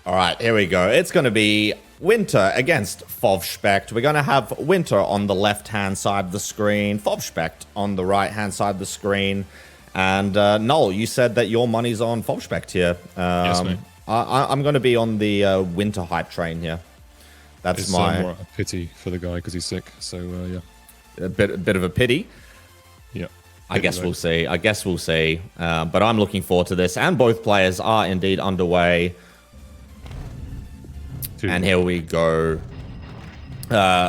All right, here we go. It's going to be Winter against Fovspect. We're going to have Winter on the left-hand side of the screen, Fovspect on the right-hand side of the screen. And Noel, you said that your money's on Fovspect here. Yes, mate. I'm going to be on the Winter hype train here. That's It's my more a pity for the guy because he's sick. So yeah, a bit of a pity. yeah. I guess we'll see. But I'm looking forward to this, and both players are indeed underway. And here we go.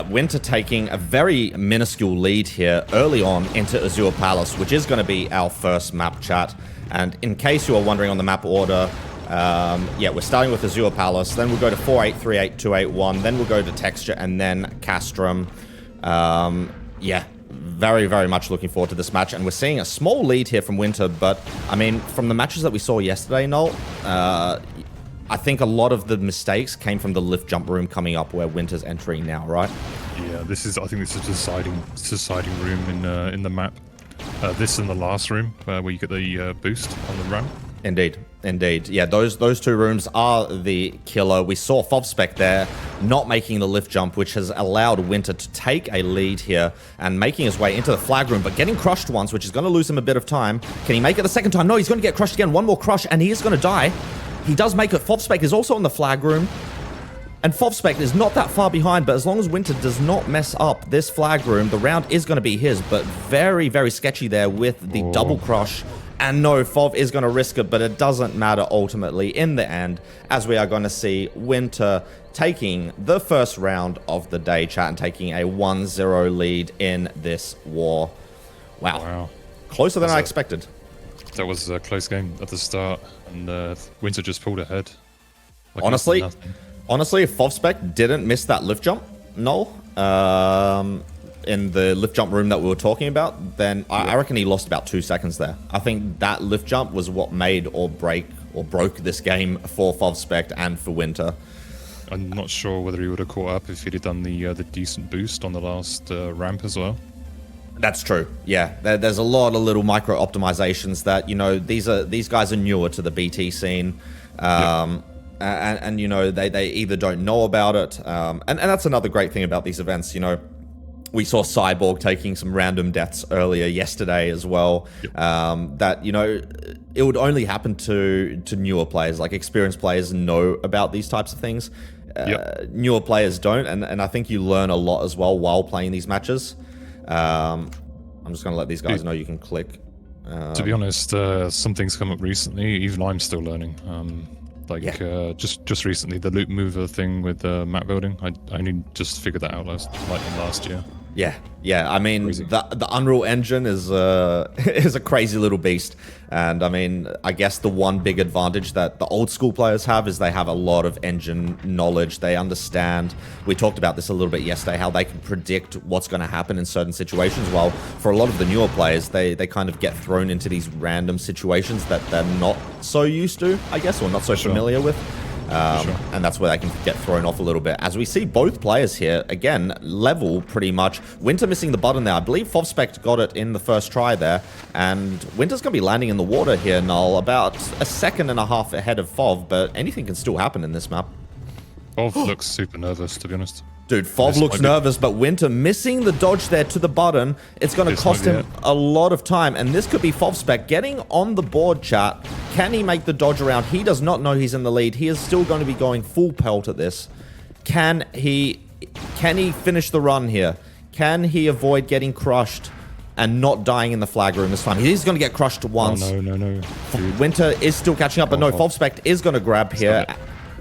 Winter taking a very minuscule lead here early on into Azure Palace, which is going to be our first map chat. And in case you are wondering on the map order, yeah, we're starting with Azure Palace, then we'll go to 4838281, then we'll go to Texture, and then Castrum. Yeah, very, very much looking forward to this match. And we're seeing a small lead here from Winter, but, I mean, from the matches that we saw yesterday, Noel, I think a lot of the mistakes came from the lift jump room coming up where Winter's entering now, right? Yeah, I think this is a deciding room in the map. This and the last room where you get the boost on the ramp. Indeed. Yeah, those two rooms are the killer. We saw Fovspect there not making the lift jump, which has allowed Winter to take a lead here and making his way into the flag room, but getting crushed once, which is going to lose him a bit of time. Can he make it the second time? No, he's going to get crushed again. One more crush, and he is going to die. He does make it. Fovspect is also in the flag room. And Fovspect is not that far behind, but as long as Winter does not mess up this flag room, the round is going to be his. But very, very sketchy there with the double crush. And no, Fov is going to risk it, but it doesn't matter ultimately in the end, as we are going to see Winter taking the first round of the day, chat, and taking a 1-0 lead in this war. Wow. Closer than I expected. That was a close game at the start, and Winter just pulled ahead. Like Honestly, if Fovspect didn't miss that lift jump, Noel, in the lift jump room that we were talking about, then I reckon he lost about 2 seconds there. I think that lift jump was what made or broke this game for Fovspect and for Winter. I'm not sure whether he would have caught up if he'd have done the decent boost on the last ramp as well. That's true. Yeah, there's a lot of little micro optimizations that, you know, these guys are newer to the BT scene, and you know, they either don't know about it, and that's another great thing about these events. You know, we saw Cyborg taking some random deaths earlier yesterday as well. That, you know, it would only happen to newer players. Like, experienced players know about these types of things. Newer players don't, and I think you learn a lot as well while playing these matches. I'm just going to let these guys know you can click. To be honest, some things come up recently. Even I'm still learning. Just recently, the loop mover thing with map building. I only just figured that out last year. Yeah. I mean, the Unreal Engine is a crazy little beast, and I mean, I guess the one big advantage that the old school players have is they have a lot of engine knowledge. They understand. We talked about this a little bit yesterday, how they can predict what's going to happen in certain situations. While for a lot of the newer players, they kind of get thrown into these random situations that they're not so used to, I guess, or not so familiar with. And that's where they can get thrown off a little bit. As we see both players here, again, level pretty much. Winter missing the button there. I believe Fovspect got it in the first try there. And Winter's going to be landing in the water here, Null, about a second and a half ahead of Fov, but anything can still happen in this map. Fov looks super nervous, to be honest. Dude, Fov looks nervous, but Winter missing the dodge there to the button. It's going to cost him a lot of time, and this could be Fovspect getting on the board, chat. Can he make the dodge around? He does not know he's in the lead. He is still going to be going full pelt at this. Can he finish the run here? Can he avoid getting crushed and not dying in the flag room this time? He's going to get crushed once. Oh, no. Dude. Winter is still catching up, but no, Fovspect is going to grab here.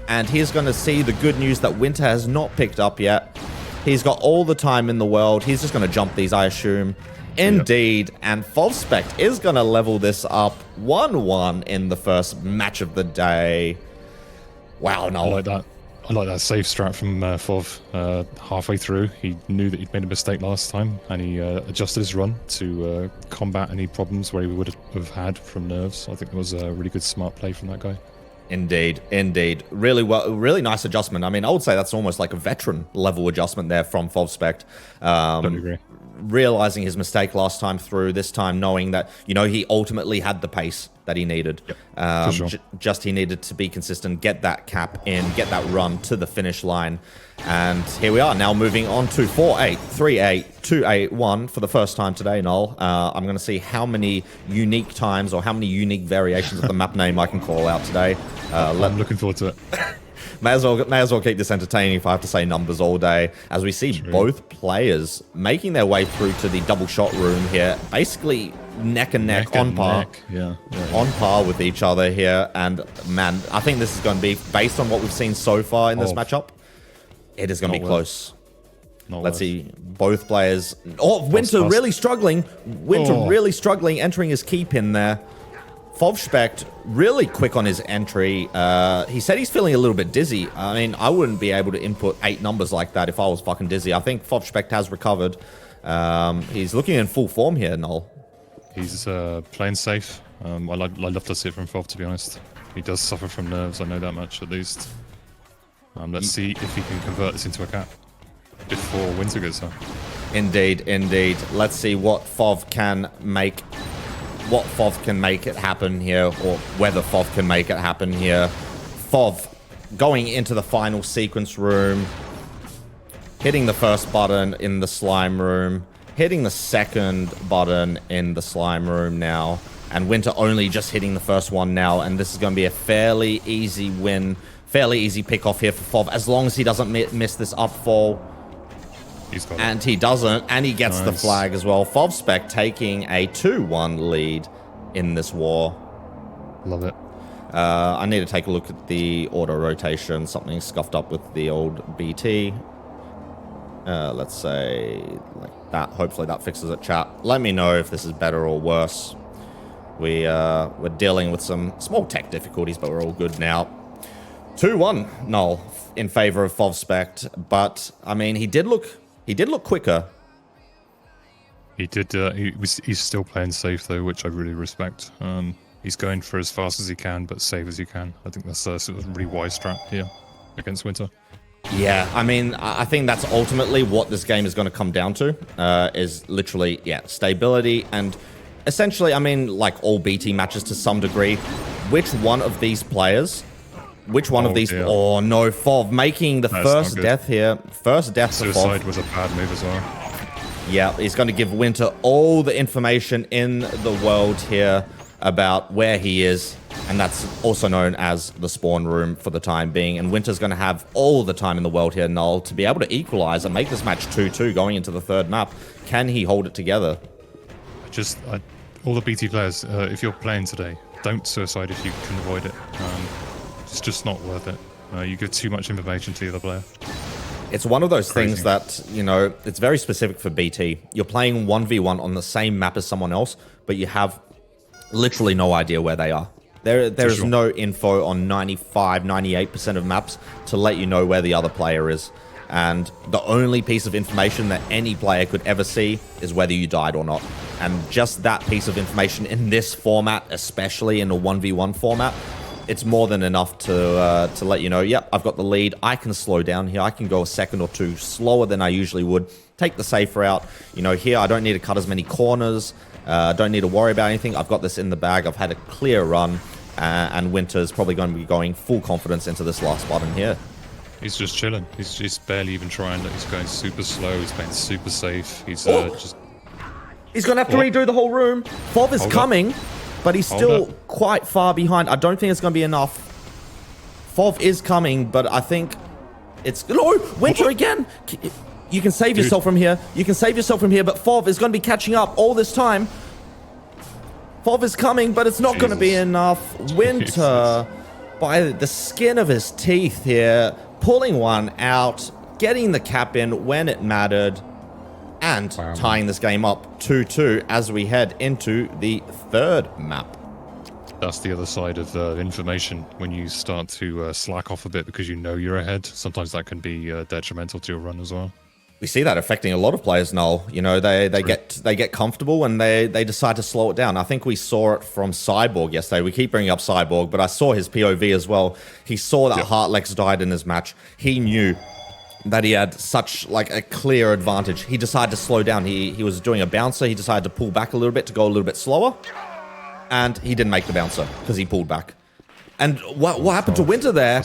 And he's going to see the good news that Winter has not picked up yet. He's got all the time in the world. He's just going to jump these, I assume. Indeed. And Fovspect is going to level this up 1-1 in the first match of the day. Wow, no. I like that safe strat from Fov. Halfway through, he knew that he'd made a mistake last time, and he adjusted his run to combat any problems where he would have had from nerves. I think it was a really good, smart play from that guy. Indeed. Really nice adjustment. I mean, I would say that's almost like a veteran level adjustment there from Fovspect. Agree. Realizing his mistake last time through, this time knowing that, you know, he ultimately had the pace that he needed. Yep. Sure. Just he needed to be consistent, get that cap in, get that run to the finish line. And here we are now moving on to 4-8, 3-8, 2-8-1 for the first time today, Noel. I'm going to see how many unique times or how many unique variations of the map name I can call out today. I'm looking forward to it. May as well keep this entertaining if I have to say numbers all day. As we see both players making their way through to the double shot room here, basically neck and neck, on par. Yeah. On par with each other here. And man, I think this is going to be, based on what we've seen so far in this matchup, it is going to be close. Let's see, both players. Oh, Winter really struggling. Really struggling, entering his key pin there. Fovspect really quick on his entry. He said he's feeling a little bit dizzy. I mean, I wouldn't be able to input 8 numbers like that if I was fucking dizzy. I think Fovspect has recovered. He's looking in full form here, Noel. He's playing safe. I love to see it from Fov, to be honest. He does suffer from nerves, I know that much at least. Let's see if he can convert this into a cap before Winter goes up. Indeed. Let's see what Fov can make. What Fov can make it happen here, or whether Fov can make it happen here. Fov going into the final sequence room, hitting the first button in the slime room, hitting the second button in the slime room now, and Winter only just hitting the first one now, and this is going to be a fairly easy win, fairly easy pick off here for Fov, as long as he doesn't miss this upfall. And he doesn't, and he gets the flag as well. Fovspect taking a 2-1 lead in this war. Love it. I need to take a look at the auto rotation. Something scuffed up with the old BT. Let's say like that. Hopefully that fixes it, chat. Let me know if this is better or worse. We're dealing with some small tech difficulties, but we're all good now. 2-1, Null, in favor of Fovspect. But I mean, he did look quicker. He did. He's still playing safe though, which I really respect. He's going for as fast as he can, but safe as he can. I think that's a sort of really wise strat here against Winter. Yeah, I mean, I think that's ultimately what this game is going to come down to. Is literally, stability and essentially, I mean, like all BT matches to some degree, which one of these players. Which one of these? Dear. Oh no, Fov making the first death here. First death for Fov. Suicide was a bad move as well. Yeah, he's going to give Winter all the information in the world here about where he is. And that's also known as the spawn room for the time being. And Winter's going to have all the time in the world here, Null, to be able to equalize and make this match 2-2 going into the third map. Can he hold it together? All the BT players, if you're playing today, don't suicide if you can avoid it. It's just not worth it. You give too much information to the other player. It's one of those things that, you know, it's very specific for BT. You're playing 1v1 on the same map as someone else, but you have literally no idea where they are. There is no info on 95, 98% of maps to let you know where the other player is. And the only piece of information that any player could ever see is whether you died or not. And just that piece of information in this format, especially in a 1v1 format, it's more than enough to let you know, yep, I've got the lead. I can slow down here. I can go a second or two slower than I usually would. Take the safe route. You know, here I don't need to cut as many corners. Don't need to worry about anything. I've got this in the bag. I've had a clear run. And Winter's probably going to be going full confidence into this last button here. He's just chilling. He's barely even trying. He's going super slow. He's playing super safe. He's just... He's going to have to redo the whole room. Fov is coming. But he's still quite far behind. I don't think it's going to be enough. Fov is coming, but I think it's... No! Winter again! You can save yourself from here. You can save yourself from here, but Fov is going to be catching up all this time. Fov is coming, but it's not going to be enough. Winter, by the skin of his teeth here, pulling one out, getting the cap in when it mattered, and tying this game up 2-2 as we head into the third map. That's the other side of information. When you start to slack off a bit because you know you're ahead, sometimes that can be detrimental to your run as well. We see that affecting a lot of players, Noel. You know, they get comfortable and they decide to slow it down. I think we saw it from Cyborg yesterday. We keep bringing up Cyborg, but I saw his POV as well. He saw that Heartlex died in his match. He knew that he had such like a clear advantage. He decided to slow down. He was doing a bouncer. He decided to pull back a little bit to go a little bit slower. and he didn't make the bouncer because he pulled back. And what happened to Winter there?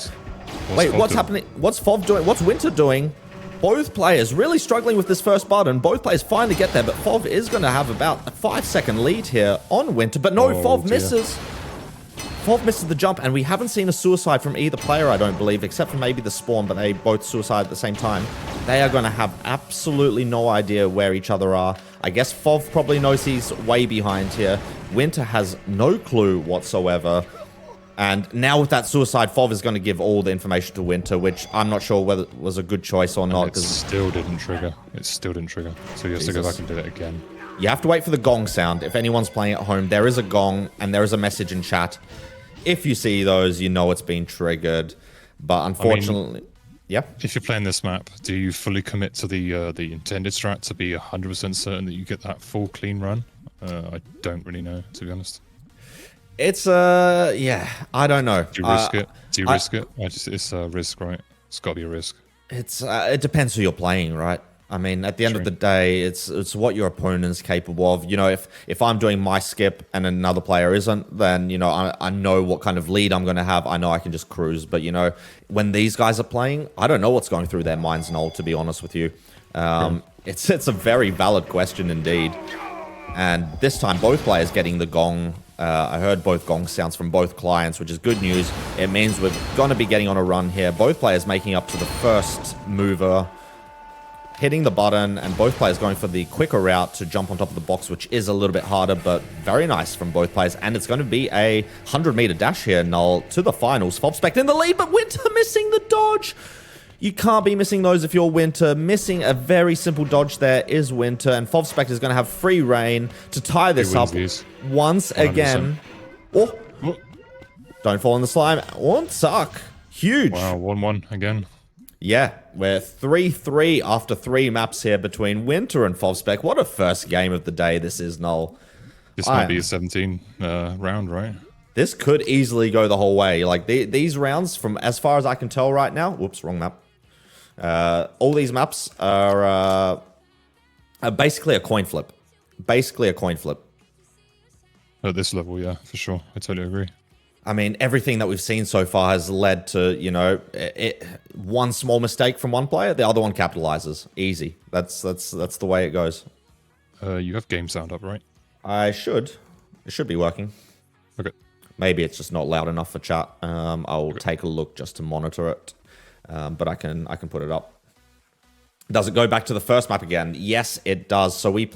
Wait, what's happening? What's Fov doing? What's Winter doing? Both players really struggling with this first button. Both players finally get there, but Fov is going to have about a 5-second lead here on Winter. But no, Fov misses. Fov misses the jump, and we haven't seen a suicide from either player, I don't believe, except for maybe the spawn, but they both suicide at the same time. They are going to have absolutely no idea where each other are. I guess Fov probably knows he's way behind here. Winter has no clue whatsoever. And now with that suicide, Fov is going to give all the information to Winter, which I'm not sure whether it was a good choice or not. It still didn't trigger. It still didn't trigger. So he has to go back and do it again. You have to wait for the gong sound. If anyone's playing at home, there is a gong and there is a message in chat. If you see those, you know it's been triggered. But unfortunately, yeah. If you're playing this map, do you fully commit to the intended strat to be 100% certain that you get that full clean run? I don't really know, to be honest. It's yeah, I don't know. Do you risk it? Do you risk it? It's a risk, right? It's got to be a risk. It depends who you're playing, right? I mean, at the end of the day, it's what your opponent's capable of. You know, if I'm doing my skip and another player isn't, then, you know, I know what kind of lead I'm going to have. I know I can just cruise. But, you know, when these guys are playing, I don't know what's going through their minds, Noel, to be honest with you. It's a very valid question indeed. And this time, both players getting the gong. I heard both gong sounds from both clients, which is good news. It means we're going to be getting on a run here. Both players making up to the first mover, hitting the button, and both players going for the quicker route to jump on top of the box, which is a little bit harder, but very nice from both players. And it's going to be a 100-meter dash here, Null, to the finals. Fovspect in the lead, but Winter missing the dodge. You can't be missing those if you're Winter. Missing a very simple dodge there is Winter, and Fovspect is going to have free reign to tie this up once again. Oh, don't fall in the slime. Won't suck. Huge. Wow, 1-1 again. Yeah, we're 3-3 after 3 maps here between Winter and Fovspec. What a first game of the day this is, Null. This might be a 17 round, right? This could easily go the whole way. Like, these rounds, from as far as I can tell right now... Whoops, wrong map. All these maps are basically a coin flip. Basically a coin flip. At this level, yeah, for sure. I totally agree. I mean, everything that we've seen so far has led to, you know, one small mistake from one player, the other one capitalizes. Easy. That's the way it goes. You have game sound up, right? I should. It should be working. Okay. Maybe it's just not loud enough for chat. I'll take a look just to monitor it. But I can put it up. Does it go back to the first map again? Yes, it does. So we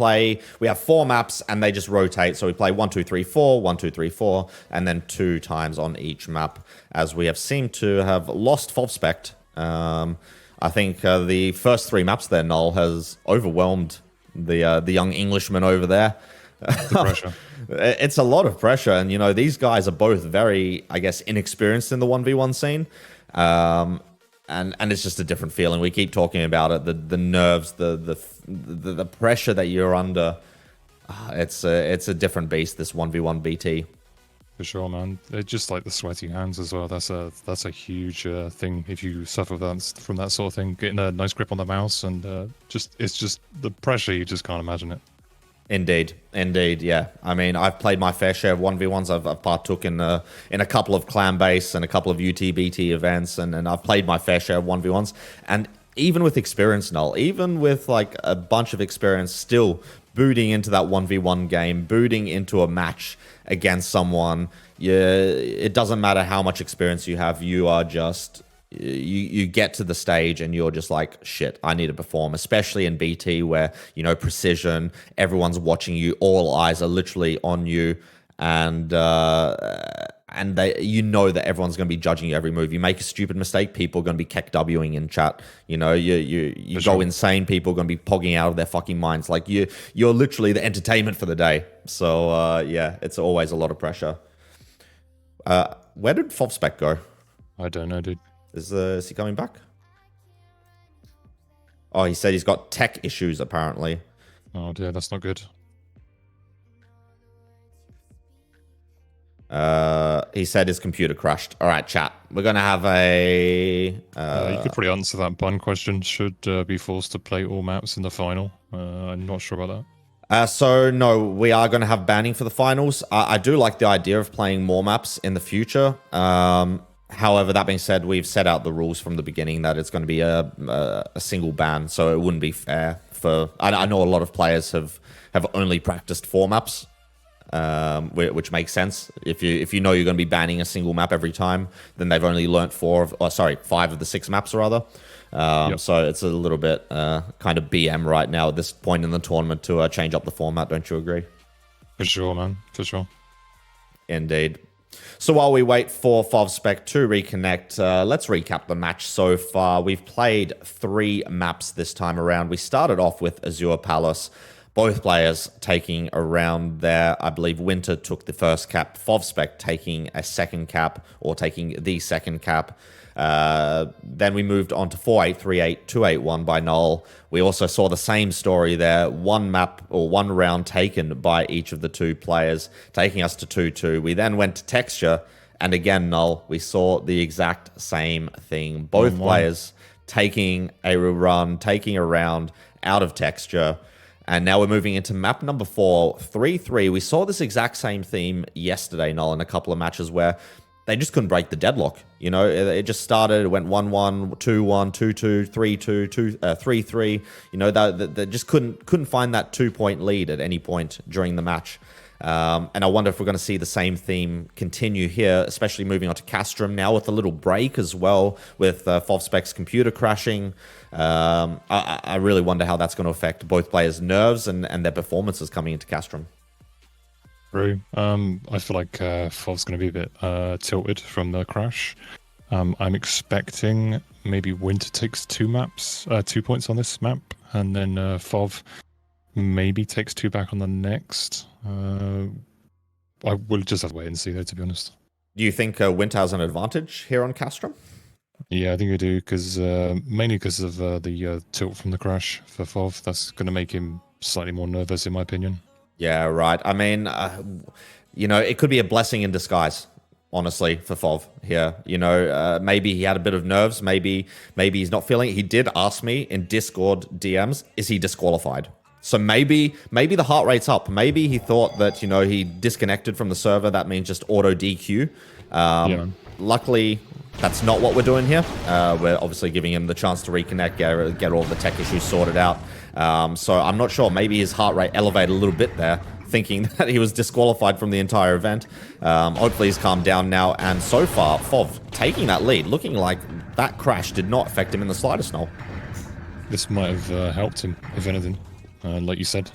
have 4 maps and they just rotate. So we play 1, 2, 3, 4, 1, 2, 3, 4, and then 2 times on each map, as we have seemed to have lost Fovspect. I think the first 3 maps there, Null, has overwhelmed the young Englishman over there. The pressure. It's a lot of pressure, and you know, these guys are both very, I guess, inexperienced in the 1v1 scene. And it's just a different feeling. We keep talking about it, the nerves, the pressure that you're under. It's a different beast, this 1v1 BT. For sure, man. They're just like the sweaty hands as well. That's a huge thing if you suffer from that sort of thing. Getting a nice grip on the mouse and it's just the pressure, you just can't imagine it. Indeed, yeah. I mean, I've played my fair share of 1v1s. I've partook in a couple of clan base and a couple of UTBT events, and I've played my fair share of 1v1s. And even with experience, Null, even with like a bunch of experience, still booting into that 1v1 game, booting into a match against someone, it doesn't matter how much experience you have. You are just... You get to the stage and you're just like, shit, I need to perform, especially in BT where, you know, precision, everyone's watching you, all eyes are literally on you, and you know that everyone's going to be judging you every move. You make a stupid mistake, people are going to be KEKWing in chat. You know, you go insane, people are going to be pogging out of their fucking minds. Like, you're literally the entertainment for the day. So, yeah, it's always a lot of pressure. Where did Fovspec go? I don't know, dude. Is he coming back? Oh, he said he's got tech issues, apparently. Oh, dear, that's not good. He said his computer crashed. All right, chat. We're going to have a... you could probably answer that Bun question. Should be forced to play all maps in the final. I'm not sure about So no, we are going to have banning for the finals. I do like the idea of playing more maps in the future. However, that being said, we've set out the rules from the beginning that it's going to be a single ban, so it wouldn't be fair for. I know a lot of players have only practiced 4 maps, which makes sense. If you know you're going to be banning a single map every time, then they've only learnt 5 of the 6 maps rather. So it's a little bit kind of BM right now at this point in the tournament to change up the format. Don't you agree? For sure, man. For sure. Indeed. So while we wait for Fovspect to reconnect, let's recap the match so far. We've played 3 maps this time around. We started off with Azure Palace. Both players taking around there. I believe Winter took the first cap, Fovspect taking a second cap, or taking the second cap. Then we moved on to 4-8-3-8, 2-8-1 by Null. We also saw the same story there. 1 map or 1 round taken by each of the 2 players, taking us to 2-2. We then went to Texture, and again, Null, we saw the exact same thing. Both players taking a run, taking a round out of Texture. And now we're moving into map number 4, 3-3. We saw this exact same theme yesterday, Null, in a couple of matches where they just couldn't break the deadlock. You know, it just started, it went 1-1, 2-1, 2-2, 3-2, 3-3. You know, they just couldn't find that 2-point lead at any point during the match. And I wonder if we're going to see the same theme continue here, especially moving on to Castrum now with a little break as well, with Fovspect's computer crashing. I really wonder how that's going to affect both players' nerves and their performances coming into Castrum. True. I feel like Fov's going to be a bit tilted from the crash. I'm expecting maybe Winter takes 2 points on this map, and then Fov maybe takes 2 back on the next. I will just have to wait and see, though, to be honest. Do you think Winter has an advantage here on Castrum? Yeah, I think I do, because mainly because of the tilt from the crash for Fov. That's going to make him slightly more nervous, in my opinion. Yeah, right. I mean, you know, it could be a blessing in disguise, honestly, for Fov here. You know, maybe he had a bit of nerves. Maybe he's not feeling it. He did ask me in Discord DMs, is he disqualified? So maybe the heart rate's up. Maybe he thought that, you know, he disconnected from the server. That means just auto DQ. Luckily, that's not what we're doing here. We're obviously giving him the chance to reconnect, get all the tech issues sorted out. So I'm not sure. Maybe his heart rate elevated a little bit there, thinking that he was disqualified from the entire event. Hopefully he's calmed down now. And so far, Fov taking that lead, looking like that crash did not affect him in the slightest, Noel. This might have helped him, if anything. Like you said.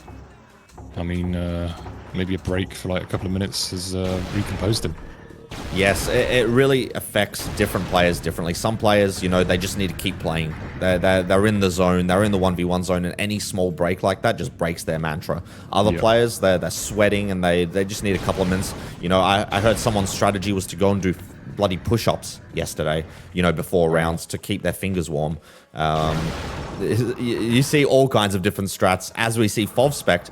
I mean, maybe a break for like a couple of minutes has recomposed him. Yes, it really affects different players differently. Some players, you know, they just need to keep playing. They're in the zone. They're in the 1v1 zone, and any small break like that just breaks their mantra. Other players, they're sweating, and they just need a couple of minutes. You know, I heard someone's strategy was to go and do bloody push-ups yesterday, you know, before rounds to keep their fingers warm. You see all kinds of different strats as we see Fovspect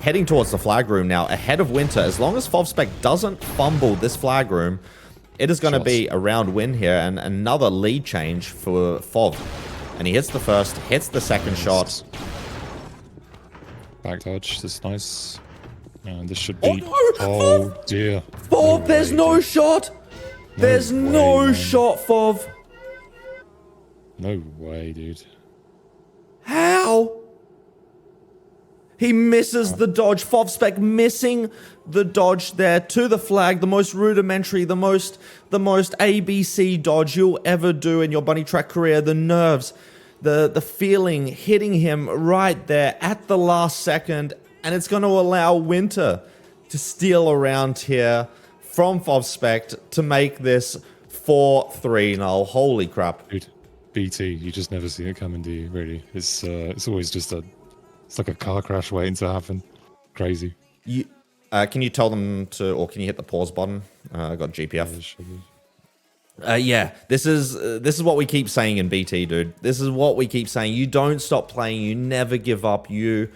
heading towards the flag room now, ahead of Winter. As long as Fovspect doesn't fumble this flag room, it is going to be a round win here and another lead change for Fov. And he hits the first, hits the second shot. Back dodge, this is nice. And this should be... Oh dear. Fov, there's no shot! There's no shot, Fov! No way, dude. How? He misses the dodge. Fovspect missing the dodge there to the flag. The most rudimentary, the most ABC dodge you'll ever do in your BunnyTrack career. The nerves, the feeling hitting him right there at the last second. And it's going to allow Winter to steal around here from Fovspect to make this 4-3. Now, holy crap. Dude, BT, you just never see it coming, do you? Really? It's always just it's like a car crash waiting to happen. Crazy. Can you tell them to, or can you hit the pause button? I got GPF. Yeah, this is what we keep saying in BT, dude. This is what we keep saying. You don't stop playing. You never give up. You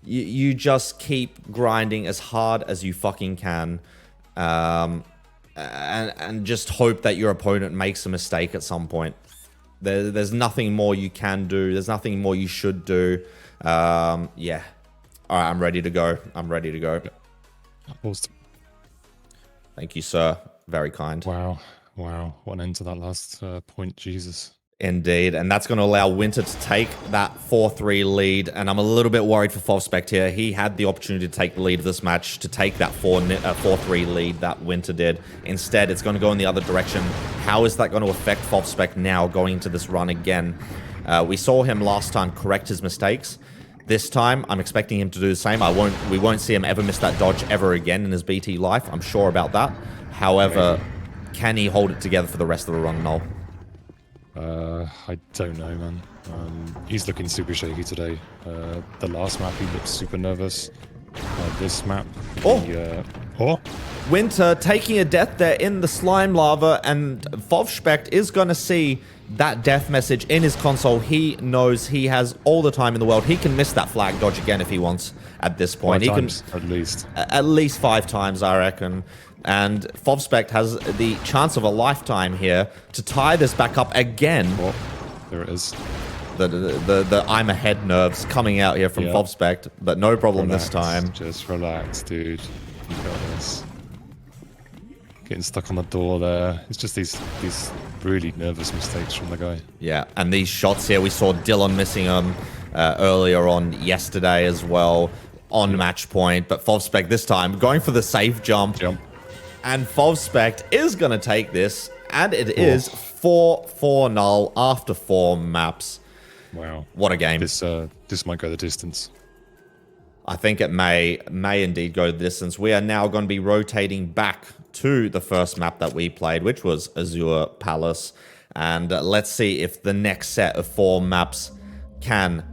just keep grinding as hard as you fucking can, and just hope that your opponent makes a mistake at some point. There's nothing more you can do. There's nothing more you should do. Yeah, All right, I'm ready to go. I'm ready to go. Paused. Thank you, sir. Very kind. Wow. Wow. What an end to that last point. Jesus. Indeed, and that's going to allow Winter to take that 4-3 lead, and I'm a little bit worried for Fovspect here. He had the opportunity to take the lead of this match, to take that 4-3 lead that Winter did. Instead, it's going to go in the other direction. How is that going to affect Fovspect now going into this run again? We saw him last time correct his mistakes. This time, I'm expecting him to do the same. We won't see him ever miss that dodge ever again in his BT life. I'm sure about that. However, can he hold it together for the rest of the run, Noel? I don't know, man. He's looking super shaky today. The last map, he looked super nervous. This map, Winter taking a death there in the slime lava, and Fovspect is going to see that death message in his console. He knows he has all the time in the world. He can miss that flag dodge again if he wants at this point. He can at least 5 times, I reckon. And Fovspect has the chance of a lifetime here to tie this back up again. Oh, there it is. The I'm ahead nerves coming out here from Fovspect, but no problem this time. Just relax, dude. You got this. Getting stuck on the door there. It's just these really nervous mistakes from the guy. Yeah, and these shots here, we saw Dylan missing them earlier on yesterday as well on match point, but Fovspect this time going for the safe jump. And Fovspect is going to take this, and it is 4-4 null after 4 maps. Wow. What a game. This might go the distance. I think it may indeed go the distance. We are now going to be rotating back to the first map that we played, which was Azure Palace. And let's see if the next set of 4 maps can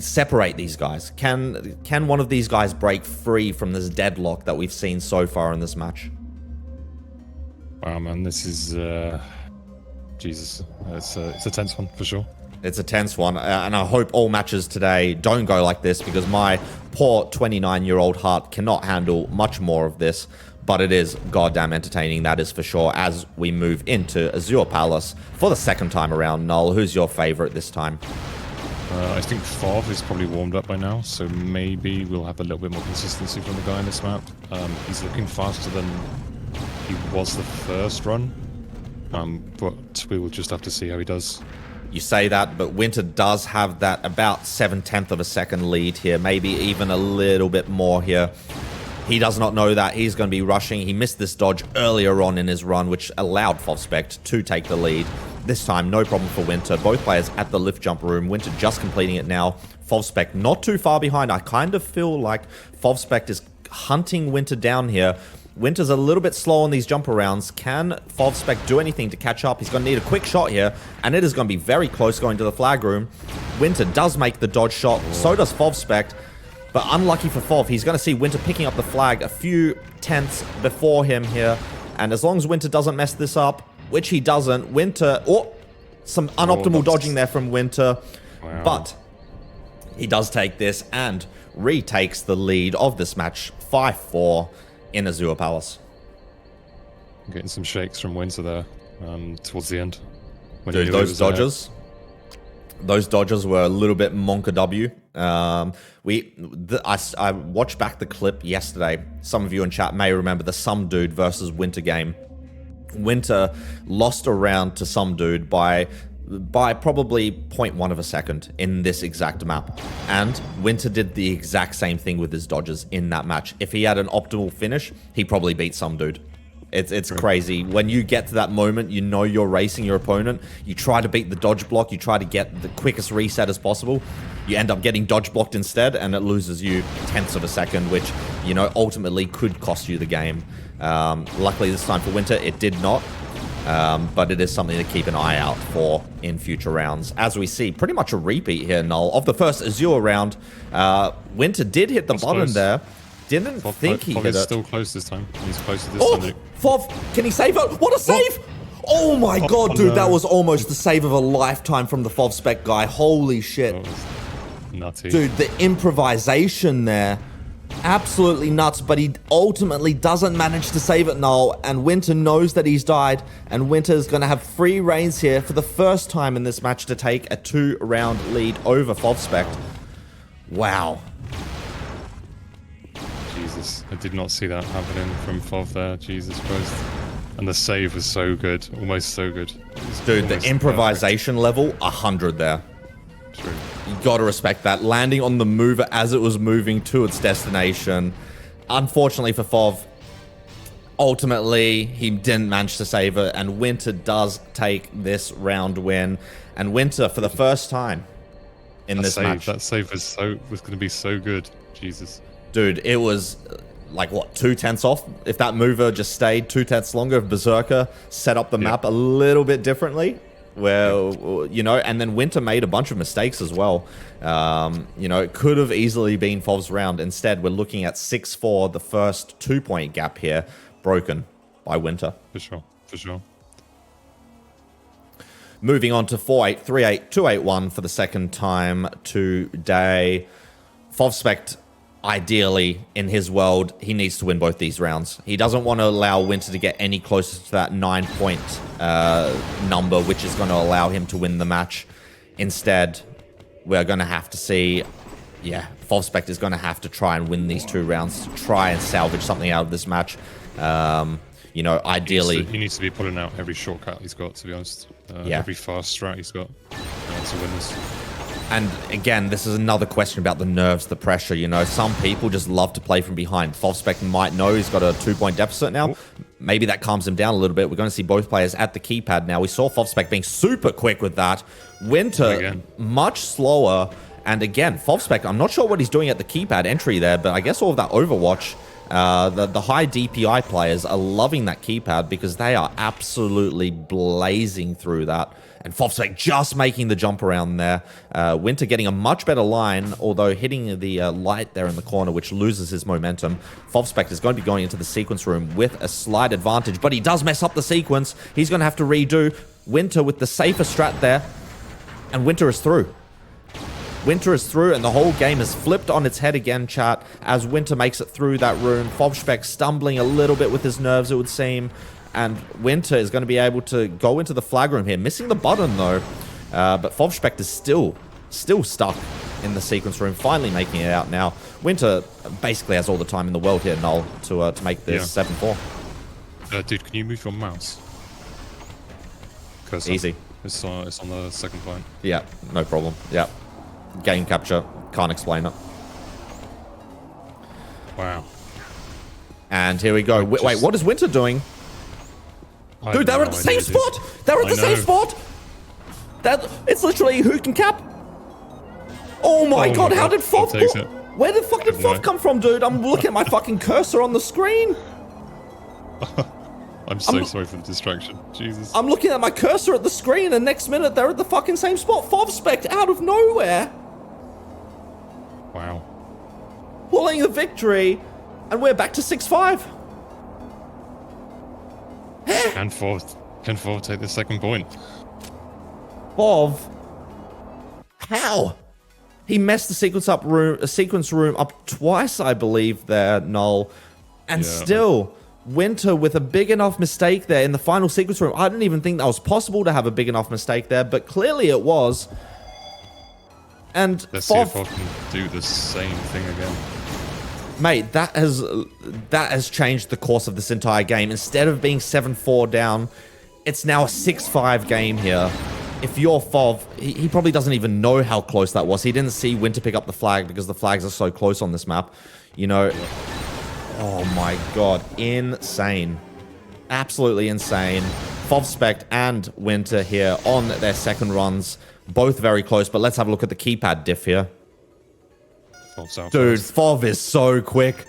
separate these guys. Can one of these guys break free from this deadlock that we've seen so far in this match? Wow, man, this is Jesus. It's a tense one for sure. It's a tense one, and I hope all matches today don't go like this, because my poor 29-year-old heart cannot handle much more of this. But it is goddamn entertaining, that is for sure, as we move into Azure Palace for the second time around. Null, who's your favorite this time? I think Fov is probably warmed up by now, so maybe we'll have a little bit more consistency from the guy in this map. He's looking faster than he was the first run, but we will just have to see how he does. You say that, but Winter does have that about 7/10 of a second lead here, maybe even a little bit more here. He does not know that. He's going to be rushing. He missed this dodge earlier on in his run, which allowed Fovspect to take the lead. This time, no problem for Winter. Both players at the lift jump room. Winter just completing it now. Fovspect not too far behind. I kind of feel like Fovspect is hunting Winter down here. Winter's a little bit slow on these jump arounds. Can Fovspect do anything to catch up? He's going to need a quick shot here, and it is going to be very close going to the flag room. Winter does make the dodge shot. So does Fovspect. But unlucky for Fov, he's going to see Winter picking up the flag a few tenths before him here. And as long as Winter doesn't mess this up, which he doesn't, Winter... Oh, some unoptimal dodging there from Winter. Wow. But he does take this and retakes the lead of this match, 5-4 in Azure Palace. I'm getting some shakes from Winter there towards the end. Dude, those dodges... Those dodges were a little bit Monka W. I watched back the clip yesterday. Some of you in chat may remember the Some Dude versus Winter game. Winter lost a round to Some Dude by probably 0.1 of a second in this exact map. And Winter did the exact same thing with his dodges in that match. If he had an optimal finish, he probably beat Some Dude. It's crazy. When you get to that moment, you know you're racing your opponent. You try to beat the dodge block. You try to get the quickest reset as possible. You end up getting dodge blocked instead, and it loses you tenths of a second, which, you know, ultimately could cost you the game. Luckily this time for Winter, it did not. But it is something to keep an eye out for in future rounds. As we see, pretty much a repeat here, Null, of the first Azure round. Winter did hit the button there. Didn't think he hit it. He's still close this time. He's closer this time. Fov, can he save it? What a save! Oh my god, dude, that was almost the save of a lifetime from the Fovspect guy. Holy shit. That was nutty. Dude, the improvisation there. Absolutely nuts, but he ultimately doesn't manage to save it, Null, and Winter knows that he's died, and Winter's going to have free reins here for the first time in this match to take a 2-round lead over Fovspect. Wow. Jesus, I did not see that happening from Fov there. Jesus Christ. And the save was so good. Almost so good. Dude, the improvisation level, 100 there. True. You gotta respect that. Landing on the mover as it was moving to its destination. Unfortunately for Fov, ultimately, he didn't manage to save it, and Winter does take this round win. And Winter, for the first time in this match... That save was going to be so good. Jesus. Dude, it was... like, what, 2/10 off? If that mover just stayed 2/10 longer, if Berserker set up the map a little bit differently, well, you know, and then Winter made a bunch of mistakes as well. You know, it could have easily been Fov's round. Instead, we're looking at 6-4, the first 2-point gap here, broken by Winter. For sure, for sure. Moving on to 4-8, 3-8, 2-8-1 for the second time today. Fovspect, ideally, in his world, he needs to win both these rounds. He doesn't want to allow Winter to get any closer to that 9-point number, which is going to allow him to win the match. Instead, we're going to have to see... yeah, Fovspect is going to have to try and win these 2 rounds to try and salvage something out of this match. You know, ideally... He needs to be pulling out every shortcut he's got, to be honest. Every fast strat he's got to win this. And again, this is another question about the nerves, the pressure. You know, some people just love to play from behind. Fovspect might know he's got a 2-point deficit now. Ooh. Maybe that calms him down a little bit. We're going to see both players at the keypad now. We saw Fovspect being super quick with that. Winter, much slower. And again, Fovspect, I'm not sure what he's doing at the keypad entry there, but I guess all of that Overwatch, the high DPI players are loving that keypad because they are absolutely blazing through that. And Fovspect just making the jump around there. Winter getting a much better line, although hitting the light there in the corner, which loses his momentum. Fovspect is going to be going into the sequence room with a slight advantage, but he does mess up the sequence. He's going to have to redo. Winter with the safer strat there, and Winter is through. Winter is through, and the whole game is flipped on its head again, chat, as Winter makes it through that room. Fovspect stumbling a little bit with his nerves, it would seem. And Winter is going to be able to go into the flag room here. Missing the button, though. But Fovspect is still stuck in the sequence room, finally making it out now. Winter basically has all the time in the world here, Null, to make this 7-4. Dude, can you move your mouse? Easy. It's on the second point. Yeah, no problem. Yeah. Game capture. Can't explain it. Wow. And here we go. Wait, what is Winter doing? Dude, they were at the same spot! They were at the same spot! It's literally who can cap. Oh my god, how did Fov... Where the fuck did Fov come from, dude? I'm looking at my fucking cursor on the screen. I'm so sorry for the distraction. Jesus. I'm looking at my cursor at the screen, and next minute they're at the fucking same spot. Fovspect out of nowhere. Wow. Pulling the victory, and we're back to 6-5. Can Fov take the second point? Fov? How? He messed the sequence room up twice, I believe, there, Null. And still, Winter with a big enough mistake there in the final sequence room. I didn't even think that was possible to have a big enough mistake there, but clearly it was. And let's see if Fov can do the same thing again. Mate, that has changed the course of this entire game. Instead of being 7-4 down, it's now a 6-5 game here. If you're Fov, he probably doesn't even know how close that was. He didn't see Winter pick up the flag because the flags are so close on this map. You know, oh my god, insane. Absolutely insane. Fovspect and Winter here on their second runs. Both very close, but let's have a look at the keypad diff here. Dude, Fov is so quick.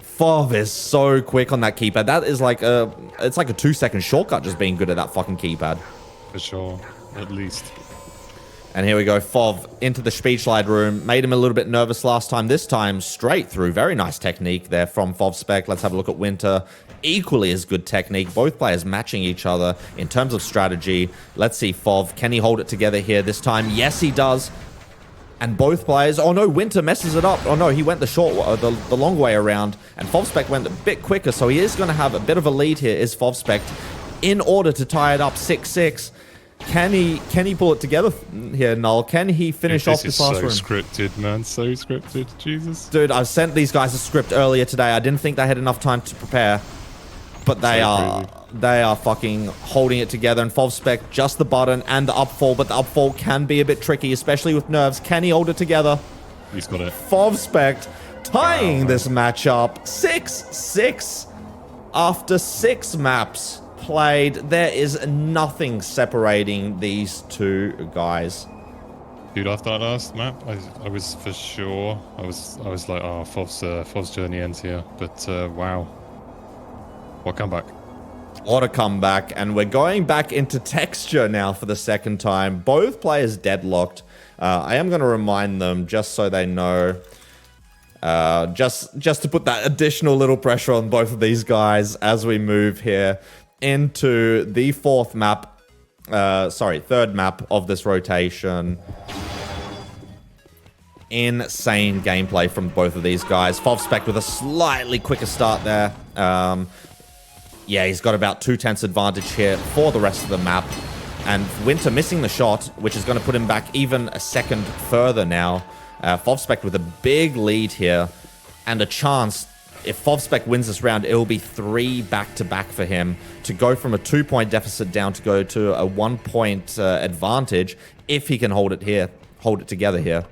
Fov is so quick on that keypad. That is like it's like a 2-second shortcut just being good at that fucking keypad. For sure, at least. And here we go, Fov into the speech slide room. Made him a little bit nervous last time. This time, straight through. Very nice technique there from Fovspect. Let's have a look at Winter. Equally as good technique. Both players matching each other in terms of strategy. Let's see Fov. Can he hold it together here this time? Yes, he does. And both players... oh no, Winter messes it up. Oh no, he went the long way around. And Fovspect went a bit quicker, so he is going to have a bit of a lead here, is Fovspect, in order to tie it up 6-6. Can he pull it together here, Null? Can he finish off this last room? This is so scripted, man. So scripted. Jesus. Dude, I sent these guys a script earlier today. I didn't think they had enough time to prepare. But they are fucking holding it together. And Fovspect, just the button and the upfall. But the upfall can be a bit tricky, especially with nerves. Can he hold it together? He's got it. Fovspect tying this matchup 6-6 after 6 maps played. There is nothing separating these two guys. Dude, after that last map, I was for sure. I was like, oh, Fov's journey ends here. But wow, what comeback! What a comeback! And we're going back into texture now for the second time. Both players deadlocked. I am going to remind them just so they know. Just to put that additional little pressure on both of these guys as we move here into the third map of this rotation. Insane gameplay from both of these guys. Fovspect with a slightly quicker start there. Yeah, he's got about 2/10 advantage here for the rest of the map. And Winter missing the shot, which is going to put him back even a second further now. Fovspect with a big lead here and a chance. If Fovspect wins this round, it will be 3 back-to-back for him to go from a 2-point deficit down to go to a 1-point advantage if he can hold it together here.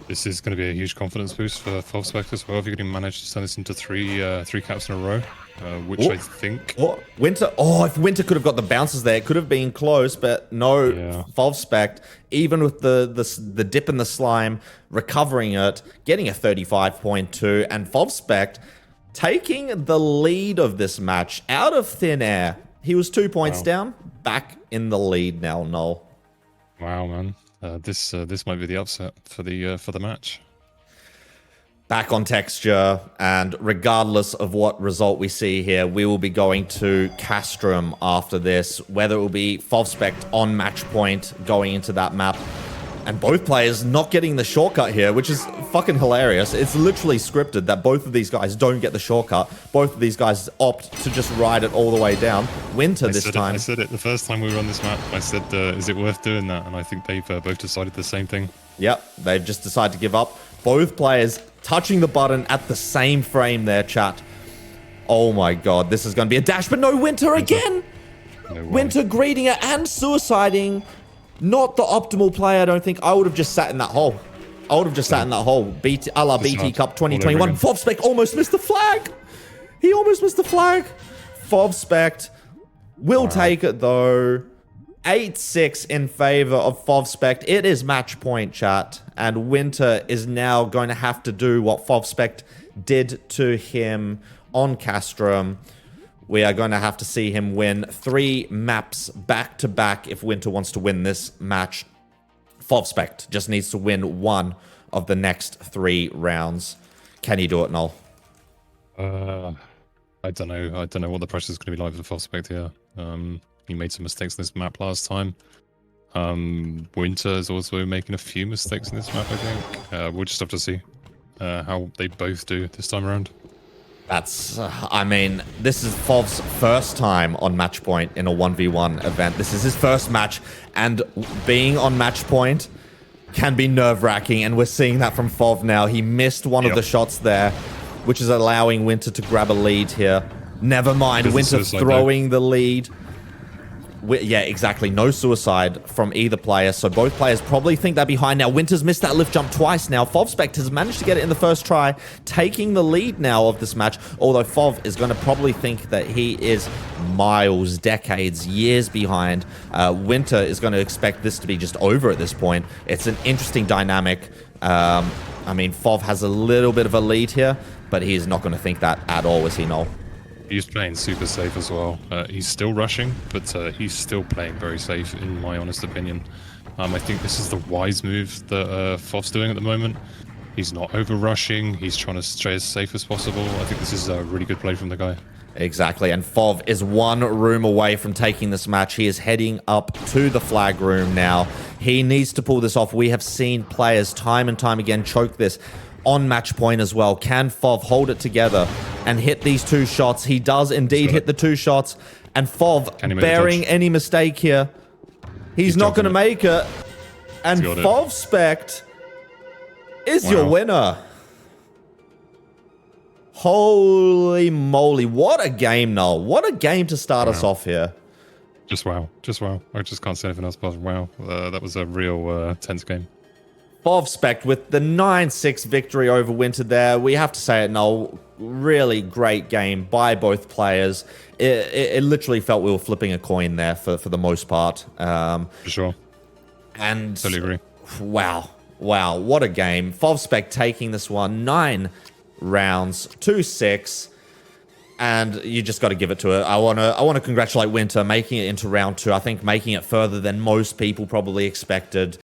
This is going to be a huge confidence boost for Fovspect as well. If you can manage to turn this into three caps in a row, which I think... Winter... Oh, if Winter could have got the bounces there, it could have been close, but no. Yeah. Fovspect, even with the dip in the slime, recovering it, getting a 35.2, and Fovspect taking the lead of this match out of thin air. He was 2 points down, back in the lead now, Null. Wow, man. This might be the upset for the match. Back on texture, and regardless of what result we see here, we will be going to Castrum after this, whether it will be Fovspect on match point going into that map, and both players not getting the shortcut here, which is fucking hilarious. It's literally scripted that both of these guys don't get the shortcut. Both of these guys opt to just ride it all the way down. Winter this time. I said it the first time we were on this map. I said, is it worth doing that? And I think they've both decided the same thing. Yep, they've just decided to give up. Both players touching the button at the same frame there, chat. Oh my god, this is going to be a dash, but no, Winter again! No Winter greeting it and suiciding. Not the optimal play, I don't think. I would have just sat in that hole. I would have just sat in that hole. A la BT Cup 2021. Fovspect almost missed the flag. He almost missed the flag. Fovspect will take it, though. 8-6 in favor of Fovspect. It is match point, chat. And Winter is now going to have to do what Fovspect did to him on Castrum. We are going to have to see him win 3 maps back-to-back if Winter wants to win this match. Fovspect just needs to win 1 of the next 3 rounds. Can he do it, Null? I don't know. I don't know what the pressure is going to be like for Fovspect here. He made some mistakes in this map last time. Winter is also making a few mistakes in this map, I think. We'll just have to see how they both do this time around. That's, I mean, this is Fov's first time on match point in a 1v1 event. This is his first match, and being on match point can be nerve-wracking, and we're seeing that from Fov now. He missed one of the shots there, which is allowing Winter to grab a lead here. Never mind, Winter throwing the lead. Yeah, exactly. No suicide from either player, so both players probably think they're behind now. Winter's missed that lift jump twice now. Fovspect has managed to get it in the first try, taking the lead now of this match, although Fov is going to probably think that he is miles, decades, years behind. Winter is going to expect this to be just over at this point. It's an interesting dynamic. I mean, Fov has a little bit of a lead here, but he is not going to think that at all, is he, Noel? He's playing super safe as well. He's still rushing, but he's still playing very safe, in my honest opinion. I think this is the wise move that Fov's doing at the moment. He's not over-rushing. He's trying to stay as safe as possible. I think this is a really good play from the guy. Exactly, and Fov is 1 room away from taking this match. He is heading up to the flag room now. He needs to pull this off. We have seen players time and time again choke this on match point as well. Can Fov hold it together and hit these 2 shots? He does indeed hit the 2 shots, and Fov, bearing any mistake here, He's not going to make it. And Fovspect is your winner. Holy moly. What a game, Noel. What a game to start us off here. Just wow. Just wow. I just can't say anything else but wow. That was a real tense game. Fovspect with the 9-6 victory over Winter there. We have to say it, Noel. Really great game by both players. It literally felt we were flipping a coin there for the most part. For sure. And totally agree. Wow. Wow. What a game. Fovspect taking this one 9 rounds, 2-6. And you just got to give it to her. I want to congratulate Winter making it into round 2. I think making it further than most people probably expected.